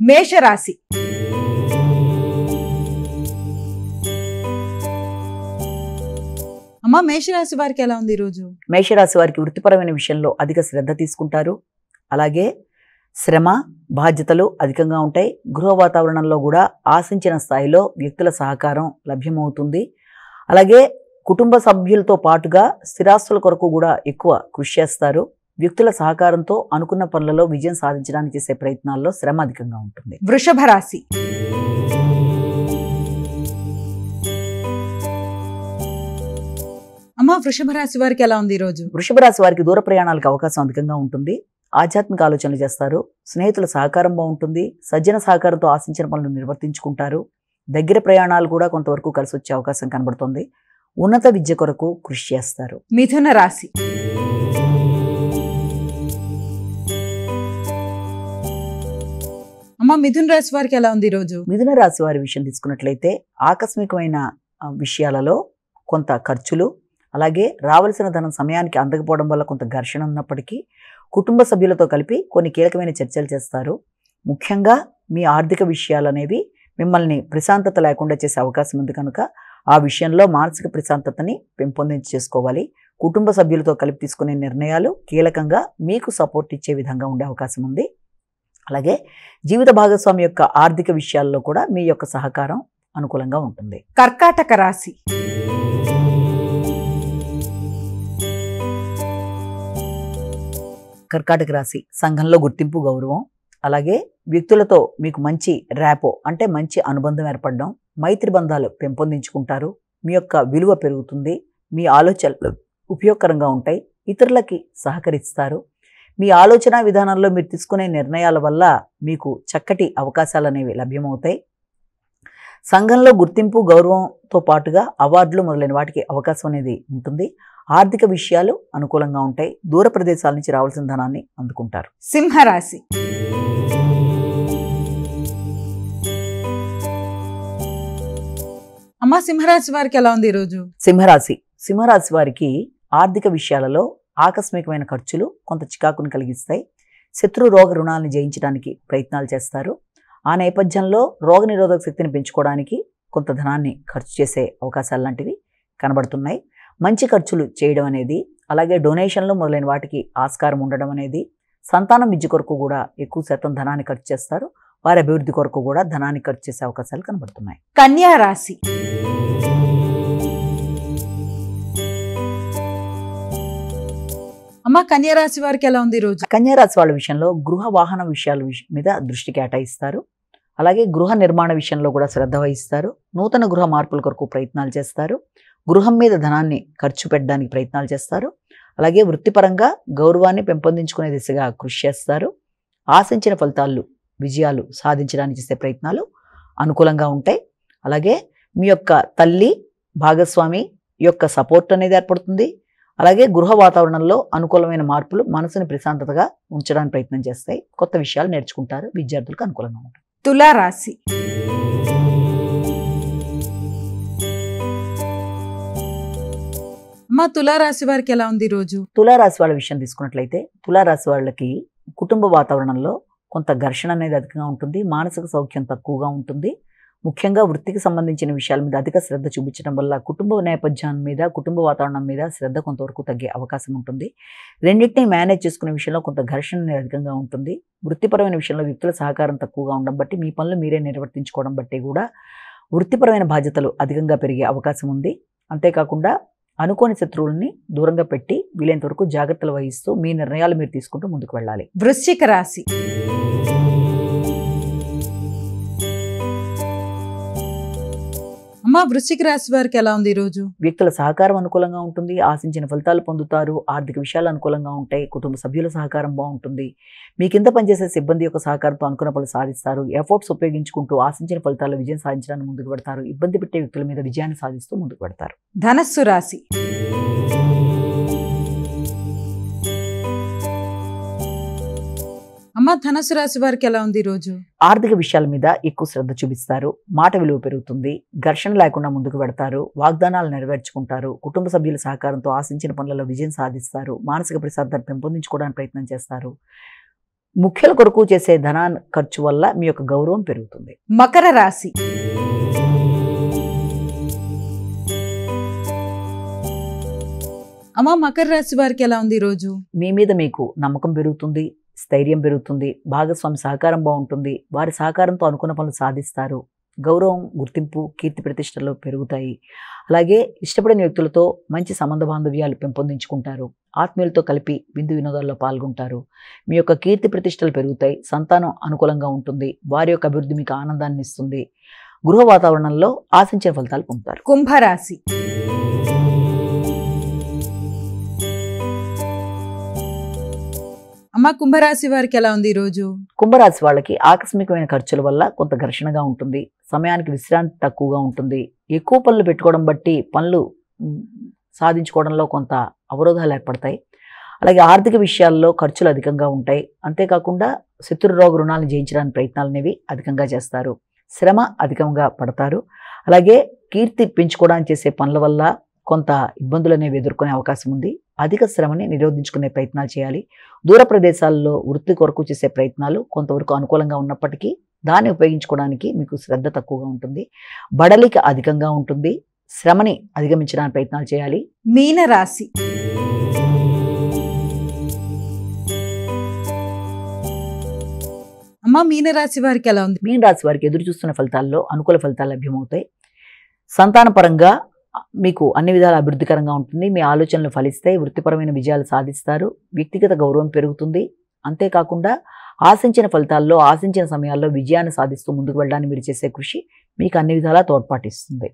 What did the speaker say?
మేషరాశి. అమ్మా, మేషరాశి వారికి ఎలా ఉంది ఈరోజు? మేషరాశి వారికి వృత్తిపరమైన విషయంలో అధిక శ్రద్ధ తీసుకుంటారు. అలాగే శ్రమ బాధ్యతలు అధికంగా ఉంటాయి. గృహ వాతావరణంలో కూడా ఆశించిన స్థాయిలో వ్యక్తుల సహకారం లభ్యమవుతుంది. అలాగే కుటుంబ సభ్యులతో పాటుగా స్థిరాస్తుల కొరకు కూడా ఎక్కువ కృషి చేస్తారు. వ్యక్తుల సహకారంతో అనుకున్న పనులలో విజయం సాధించడానికి చేసే ప్రయత్నాల్లో శ్రమ అధికంగా ఉంటుంది. వృషభ రాశి. అమ్మా, వృషభ రాశి వారికి ఎలా ఉంది ఈరోజు? వృషభ రాశి వారికి దూర ప్రయాణాలకు అవకాశం అధికంగా ఉంటుంది. ఆధ్యాత్మిక ఆలోచనలు చేస్తారు. స్నేహితుల సహకారం బాగుంటుంది. సజ్జన సహకారంతో ఆశించిన పనులు నిర్వర్తించుకుంటారు. దగ్గర ప్రయాణాలు కూడా కొంతవరకు కలిసి వచ్చే అవకాశం కనబడుతుంది. ఉన్నత విద్య కొరకు కృషి చేస్తారు. మిథున రాశి. అమ్మా, మిథున రాశి వారికి ఎలా ఉంది ఈరోజు? మిథున రాశి వారి విషయం తీసుకున్నట్లయితే ఆకస్మికమైన విషయాలలో కొంత ఖర్చులు, అలాగే రావాల్సిన ధనం సమయానికి అందకపోవడం వల్ల కొంత ఘర్షణ ఉన్నప్పటికీ కుటుంబ సభ్యులతో కలిపి కొన్ని కీలకమైన చర్చలు చేస్తారు. ముఖ్యంగా మీ ఆర్థిక విషయాలు అనేవి మిమ్మల్ని ప్రశాంతత లేకుండా చేసే అవకాశం ఉంది కనుక ఆ విషయంలో మానసిక ప్రశాంతతని పెంపొందించేసుకోవాలి. కుటుంబ సభ్యులతో కలిపి తీసుకునే నిర్ణయాలు కీలకంగా మీకు సపోర్ట్ ఇచ్చే విధంగా ఉండే అవకాశం ఉంది. అలాగే జీవిత భాగస్వామి యొక్క ఆర్థిక విషయాల్లో కూడా మీ యొక్క సహకారం అనుకూలంగా ఉంటుంది. కర్కాటక రాశి. కర్కాటక రాశి సంఘంలో గుర్తింపు, గౌరవం, అలాగే వ్యక్తులతో మీకు మంచి ర్యాపో అంటే మంచి అనుబంధం ఏర్పడడం, మైత్రి బంధాలు పెంపొందించుకుంటారు. మీ యొక్క విలువ పెరుగుతుంది. మీ ఆలోచనలు ఉపయోగకరంగా ఉంటాయి. ఇతరులకి సహకరిస్తారు. మీ ఆలోచన విధానంలో మీరు తీసుకునే నిర్ణయాల వల్ల మీకు చక్కటి అవకాశాలు అనేవి లభ్యమవుతాయి. సంఘంలో గుర్తింపు, గౌరవంతో పాటుగా అవార్డులు మొదలైన వాటికి అవకాశం అనేది ఉంటుంది. ఆర్థిక విషయాలు అనుకూలంగా ఉంటాయి. దూర ప్రదేశాల నుంచి రావాల్సిన ధనాన్ని అందుకుంటారు. సింహరాశి. అమ్మా, సింహరాశి వారికి ఎలా ఉంది ఈరోజు? సింహరాశి వారికి ఆర్థిక విషయాలలో ఆకస్మికమైన ఖర్చులు కొంత చికాకును కలిగిస్తాయి. శత్రు రోగ రుణాలను జయించడానికి ప్రయత్నాలు చేస్తారు. ఆ నేపథ్యంలో రోగనిరోధక శక్తిని పెంచుకోవడానికి కొంత ధనాన్ని ఖర్చు చేసే అవకాశాలు లాంటివి కనబడుతున్నాయి. మంచి ఖర్చులు చేయడం అనేది, అలాగే డొనేషన్లు మొదలైన వాటికి ఆస్కారం ఉండడం అనేది, సంతానం విద్య కొరకు కూడా ఎక్కువ శాతం ధనాన్ని ఖర్చు చేస్తారు. వారి అభివృద్ధి కొరకు కూడా ధనాన్ని ఖర్చు చేసే అవకాశాలు కనబడుతున్నాయి. కన్యా రాశి. అమ్మ, కన్యా రాశి వారికి ఎలా ఉంది ఈరోజు? కన్యా రాశి వాళ్ళ విషయంలో గృహ వాహన విషయాల మీద దృష్టి కేటాయిస్తారు. అలాగే గృహ నిర్మాణ విషయంలో కూడా శ్రద్ధ వహిస్తారు. నూతన గృహ మార్పుల కొరకు ప్రయత్నాలు చేస్తారు. గృహం మీద ధనాన్ని ఖర్చు పెట్టడానికి ప్రయత్నాలు చేస్తారు. అలాగే వృత్తిపరంగా గౌరవాన్ని పెంపొందించుకునే దిశగా కృషి చేస్తారు. ఆశించిన ఫలితాలు, విజయాలు సాధించడానికి చేసే ప్రయత్నాలు అనుకూలంగా ఉంటాయి. అలాగే మీ యొక్క తల్లి, భాగస్వామి యొక్క సపోర్ట్ అనేది ఏర్పడుతుంది. అలాగే గృహ వాతావరణంలో అనుకూలమైన మార్పులు మనసుని ప్రశాంతతగా ఉంచడానికి ప్రయత్నం చేస్తాయి. కొత్త విషయాలు నేర్చుకుంటారు. విద్యార్థులకు అనుకూలంగా ఉంటుంది. తులా రాశి. అమ్మా, తులారాశి వారికి ఎలా ఉంది ఈరోజు? తులారాశి వాళ్ళ విషయం తీసుకున్నట్లయితే తులారాశి వాళ్ళకి కుటుంబ వాతావరణంలో కొంత ఘర్షణ అనేది అధికంగా ఉంటుంది. మానసిక సౌఖ్యం తక్కువగా ఉంటుంది. ముఖ్యంగా వృత్తికి సంబంధించిన విషయాల మీద అధిక శ్రద్ధ చూపించడం వల్ల కుటుంబ నేపథ్యం మీద, కుటుంబ వాతావరణం మీద శ్రద్ధ కొంతవరకు తగ్గే అవకాశం ఉంటుంది. రెండింటినీ మేనేజ్ చేసుకునే విషయంలో కొంత ఘర్షణ అనేది అధికంగా ఉంటుంది. వృత్తిపరమైన విషయంలో వ్యక్తుల సహకారం తక్కువగా ఉండడం బట్టి, మీ పనులు మీరే నిర్వర్తించుకోవడం బట్టి కూడా వృత్తిపరమైన బాధ్యతలు అధికంగా పెరిగే అవకాశం ఉంది. అంతేకాకుండా అనుకోని శత్రువుల్ని దూరంగా పెట్టి వీలైనంత వరకు జాగ్రత్తలు వహిస్తూ మీ నిర్ణయాలు మీరు తీసుకుంటూ ముందుకు వెళ్ళాలి. వృశ్చిక రాశి. అమ్మా, వృశ్చిక రాశి వారికి ఎలా ఉంది ఈరోజు? వ్యక్తుల సహకారం అనుకూలంగా ఉంటుంది. ఆశించిన ఫలితాలు పొందుతారు. ఆర్థిక విషయాలు అనుకూలంగా ఉంటాయి. కుటుంబ సభ్యుల సహకారం బాగుంటుంది. మీ కింద పనిచేసే సిబ్బంది యొక్క సహకారంతో అనుకున్న పనులు సాధిస్తారు. ఎఫర్ట్స్ ఉపయోగించుకుంటూ ఆశించిన ఫలితాల్లో విజయం సాధించడానికి ముందుకు పెడతారు. ఇబ్బంది పెట్టే వ్యక్తుల మీద విజయాన్ని సాధిస్తూ ముందుకు పెడతారు. ధనస్సు రాశి. అమ్మ, ధనస్సు రాశి వారికి ఎలా ఉంది ఈరోజు? ఆర్థిక విషయాల మీద ఎక్కువ శ్రద్ధ చూపిస్తారు. మాట విలువ పెరుగుతుంది. ఘర్షణ లేకుండా ముందుకు పెడతారు. వాగ్దానాలు నెరవేర్చుకుంటారు. కుటుంబ సభ్యుల సహకారంతో ఆశించిన పనులలో విజయం సాధిస్తారు. మానసిక ప్రశాంతతను పెంపొందించుకోవడానికి ప్రయత్నం చేస్తారు. ముఖ్యుల కొరకు చేసే ధనాన్ని ఖర్చు వల్ల మీ యొక్క గౌరవం పెరుగుతుంది. మకర రాశి. అమ్మ, మకర రాశి వారికి ఎలా ఉంది ఈరోజు? మీ మీద మీకు నమ్మకం పెరుగుతుంది, స్థైర్యం పెరుగుతుంది, భాగస్వామి సహకారం బాగుంటుంది, వారి సహకారంతో అనుకున్న పనులు సాధిస్తారు, గౌరవం, గుర్తింపు, కీర్తి ప్రతిష్టలు పెరుగుతాయి. అలాగే ఇష్టపడిన వ్యక్తులతో మంచి సంబంధ బాంధవ్యాలు పెంపొందించుకుంటారు, ఆత్మీయులతో కలిపి విందు వినోదాల్లో పాల్గొంటారు, మీ యొక్క కీర్తి ప్రతిష్టలు పెరుగుతాయి, సంతానం అనుకూలంగా ఉంటుంది, వారి యొక్క అభివృద్ధి మీకు ఆనందాన్ని ఇస్తుంది, గృహ వాతావరణంలో ఆశించిన ఫలితాలు పొందుతారు. కుంభరాశి. అమ్మ, కుంభరాశి వారికి ఎలా ఉంది ఈరోజు? కుంభరాశి వాళ్ళకి ఆకస్మికమైన ఖర్చుల వల్ల కొంత ఘర్షణగా ఉంటుంది, సమయానికి విశ్రాంతి తక్కువగా ఉంటుంది, ఎక్కువ పనులు పెట్టుకోవడం బట్టి పనులు సాధించుకోవడంలో కొంత అవరోధాలు ఏర్పడతాయి. అలాగే ఆర్థిక విషయాల్లో ఖర్చులు అధికంగా ఉంటాయి. అంతేకాకుండా శత్రురోగ రుణాలను జయించడానికి ప్రయత్నాలు అనేవి అధికంగా చేస్తారు, శ్రమ అధికంగా పడతారు. అలాగే కీర్తి పెంచుకోవడానికి చేసే పనుల వల్ల కొంత ఇబ్బందులు అనేవి ఎదుర్కొనే అవకాశం ఉంది. అధిక శ్రమని నిరోధించుకునే ప్రయత్నాలు చేయాలి. దూర ప్రదేశాల్లో వృత్తి కొరకు చేసే ప్రయత్నాలు కొంతవరకు అనుకూలంగా ఉన్నప్పటికీ దాన్ని ఉపయోగించుకోవడానికి మీకు శ్రద్ధ తక్కువగా ఉంటుంది, బడలిక అధికంగా ఉంటుంది, శ్రమని అధిగమించడానికి ప్రయత్నాలు చేయాలి. మీన రాశి. అమ్మ, మీన రాశి వారికి ఎలా ఉంది? మీన రాశి వారికి ఎదురు చూస్తున్న ఫలితాల్లో అనుకూల ఫలితాలు లభ్యమవుతాయి. సంతానపరంగా మీకు అన్ని విధాల అభివృద్ధికరంగా ఉంటుంది, మీ ఆలోచనలు ఫలిస్తాయి, వృత్తిపరమైన విజయాలు సాధిస్తారు, వ్యక్తిగత గౌరవం పెరుగుతుంది. అంతేకాకుండా ఆశించిన ఫలితాల్లో ఆశించిన సమయాల్లో విజయాన్ని సాధిస్తూ ముందుకు వెళ్ళడానికి మీరు చేసే కృషి మీకు అన్ని విధాలా తోడ్పాటిస్తుంది.